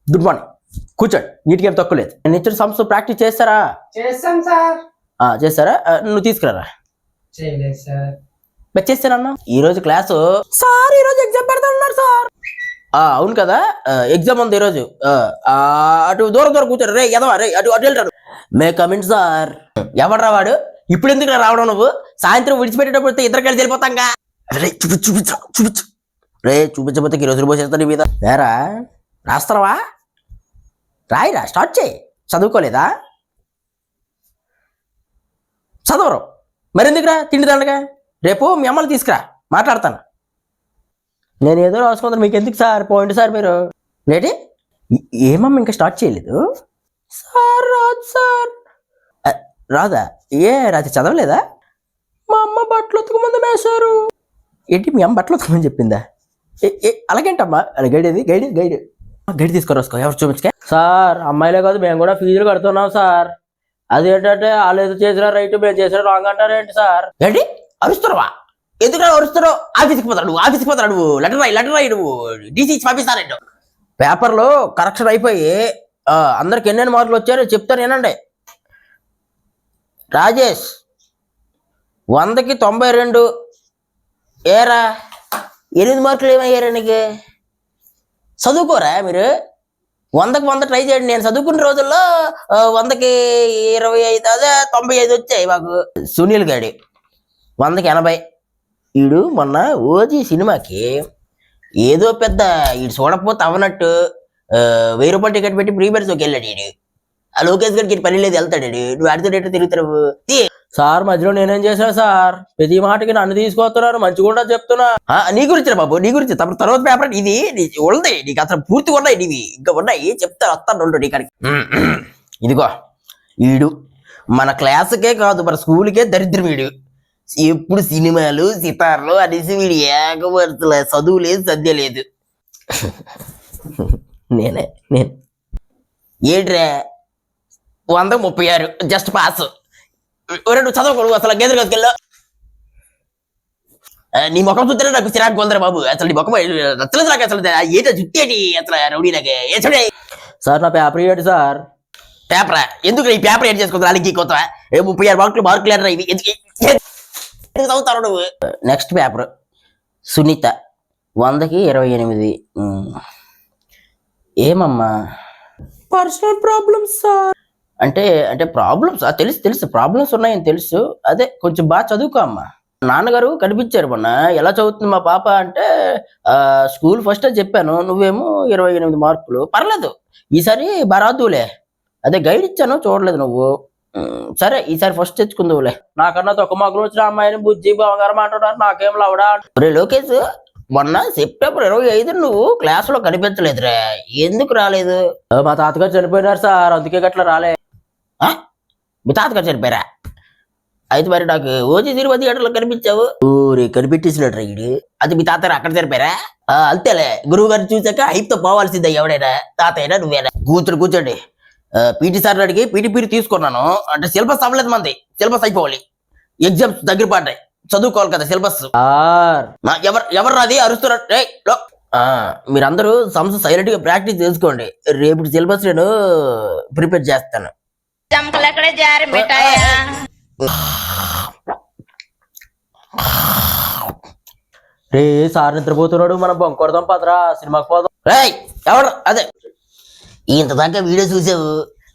Good morning. కూర్చోండి, నీటికి ఏం తక్కువ లేదు. నేను ఇచ్చిన సంస్థ ప్రాక్టీస్ చేస్తారా? చేస్తాం సార్. చేస్తారా? నువ్వు తీసుకురారా. చేయలేదు సార్. చేస్తానన్నా. ఈ రోజు క్లాసు సార్, ఈ రోజు ఎగ్జామ్ పెడతా ఉన్నారు సార్. అవును కదా, ఎగ్జామ్ ఉంది ఈరోజు. అటు దూరం దూరం కూర్చోరు. రే ఎదవా, రే అటు అటు వెళ్తారు. మే కమింట్ సార్. ఎవడరా వాడు? ఇప్పుడు ఎందుకు రావడం నువ్వు? సాయంత్రం విడిచిపెట్టేటప్పుడు ఇద్దరు కలిసి వెళ్ళిపోతాంగా. రే చూపించు. రే చూపించకపోతే ఈ రోజులు పోసేస్తా నీ మీద. వేరా రాస్తావా? రాయిరా, స్టార్ట్ చేయి. చదువుకోలేదా? చదవరు మరెందుకురా తిండి దండగా. రేపు మీ అమ్మని తీసుకురా, మాట్లాడతాను. నేను ఏదో రాసుకుంటాను, మీకు ఎందుకు సార్? పోయింది సార్ మీరు. లేటి ఏమమ్మా ఇంకా స్టార్ట్ చేయలేదు సార్? రాదు సార్. రాదా? రాత్రి చదవలేదా? మా అమ్మ బట్టలు ఉతకమంది మేసారు. ఏంటి మీ అమ్మ బట్టలు ఉతకమని చెప్పిందా? అలాగేంటమ్మా? అలా గైడ్ తీసుకురాసుకో. ఎవరు చూపించే సార్? అమ్మాయిలే కాదు, మేము కూడా ఫీజులు కడుతున్నాం సార్. అదేంటంటే వాళ్ళు ఏదో చేసినా రైట్, మేము చేసినా రాంగ్ అంటారేంటి సార్? ఏంటి అరుస్తున్నావా? ఎందుకు అరుస్తున్నావు? ఆఫీస్కి పోతాడు నువ్వు. లెటర్ రాయి నువ్వు. డీసీ ఇచ్చి పంపిస్తానండి. పేపర్లో కరెక్షన్ అయిపోయి అందరికి ఎన్నెన్ని మార్కులు వచ్చారో చెప్తాను ఏనండి. రాజేష్ 100కి 92. ఏరా 8 మార్కులు ఏమయ్యారా నీకు? చదువుకోరా మీరు? 100కి 100 ట్రై చేయండి. నేను చదువుకున్న రోజుల్లో 100కి 25, అదే 95 వచ్చాయి మాకు. సునీల్ గాడి 100కి 80. వీడు మొన్న ఓజీ సినిమాకి ఏదో పెద్ద వీడు చూడకపోతే అవనట్టు 1000 రూపాయలు టికెట్ పెట్టి ప్రీమియర్స్కి వెళ్ళాడు. వీడు ఆ లోకేష్ గారికి పని లేదు, వెళ్తాడు. నువ్వు ఆడితో తిరుగుతావు సార్. మధ్యలో నేనేం చేశాను సార్? ప్రతి మాటకి నన్ను తీసుకొస్తున్నారు, మంచిగా చెప్తున్నా. నీ గురించి బాబు, నీ గురించి. తర్వాత పేపర్ ఇది ఉంది, నీకు అసలు పూర్తిగా ఉన్నాయి. నీవి ఇంకా ఉన్నాయి, చెప్తాను. వస్తాను నీ కాడికి. ఇదిగో వీడు మన క్లాసుకే కాదు, మన స్కూల్కే దరిద్రం. వీడు ఎప్పుడు సినిమాలు సితార్లు అనేసి వీడు ఏకవర్తల చదువు లేదు, సద్య లేదు. నేను ఏంట్రా 100కి 36 జస్ట్ పాస్. నువ్వు చదవకూడదు అసలు. గేదెలు కసుకెళ్ళా నీ ముఖం చూస్తేనే నాకు చిరాకు కొందరు బాబు. అసలు నీ ముఖం నచ్చలేదు నాకు. అసలు ఏంటో చుట్టేటి అసలు రౌడీ నాకే. సార్ నా పేపర్ ఇవ్వండి సార్. పేపరా? ఎందుకు ఈ పేపర్ ఏం చేసుకుంటా? అడిగి కొత్త 36 మార్కులు లేరా ఇవి? చదువుతారు నువ్వు. నెక్స్ట్ పేపర్ సునీత 100కి 28. ఏమమ్మా? Personal problems sir. అంటే ప్రాబ్లమ్స్ తెలుసు ప్రాబ్లమ్స్ ఉన్నాయని తెలుసు. అదే కొంచెం బాగా చదువుకో అమ్మా. నాన్నగారు కనిపించారు మొన్న. ఎలా చదువుతుంది మా పాప అంటే స్కూల్ ఫస్ట్ అని చెప్పాను. నువ్వేమో 28 మార్కులు. పర్లేదు, ఈసారి బారాదులే. అదే గైడ్ ఇచ్చాను, చూడలేదు నువ్వు. సరే ఈసారి ఫస్ట్ తెచ్చుకుందువులే. నాకన్నా తక్కువ మార్కులు వచ్చిన అమ్మాయిని బుజ్జి బంగారం అంటున్నారు. నాకేం లవడా? రే లోకేష్, మొన్న సెప్టెంబర్ 25 నువ్వు క్లాసులో కనిపించలేదురా. ఎందుకు రాలేదు? మా తాతగారు చనిపోయినారు సార్, అందుకే గట్లా రాలే. మీ తాతగారు చనిపోయారా? అయితే మరి నాకు ఓజీ తిరుపతి గంటలో కనిపించావు. ఊరి కనిపెట్టేసినట్టు రాయుడు. అది మీ తాతగారు అక్కడ చనిపోయారా? అంతేలే, గురువు గారిని చూసాక హైప్తో పోవాల్సిందే. ఎవడైనా తాతయ్యనా నువ్వేనా? కూర్చోండి. పీటీ సార్ అడిగి పీటీ పీటీ తీసుకున్నాను. అంటే సిలబస్ అవ్వలేదు, మంది సిలబస్ అయిపోవాలి. ఎగ్జామ్స్ దగ్గర పడ్డాయి, చదువుకోవాలి కదా సిలబస్. ఎవరు రాది అరుస్తున్నారు? మీరందరూ సంస్థ సైలెంట్ గా ప్రాక్టీస్ చేసుకోండి. రేపు సిలబస్ నేను ప్రిపేర్ చేస్తాను. రే సార్ నిద్రపోతున్నాడు, మనం బొంకొడదాం పదరా, సినిమాకి పోదాం. ఎవరు అదే ఇంత దాకా వీడియో చూసావు?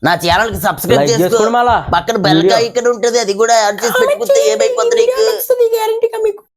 నా ఛానల్ కి సబ్స్క్రైబ్ చేసుకో. పక్కన బెల్ ఐకాన్ ఉంటది, అది కూడా యాడ్ చేసి పెట్టుకుంటే ఏమైపోతుంది నీకు?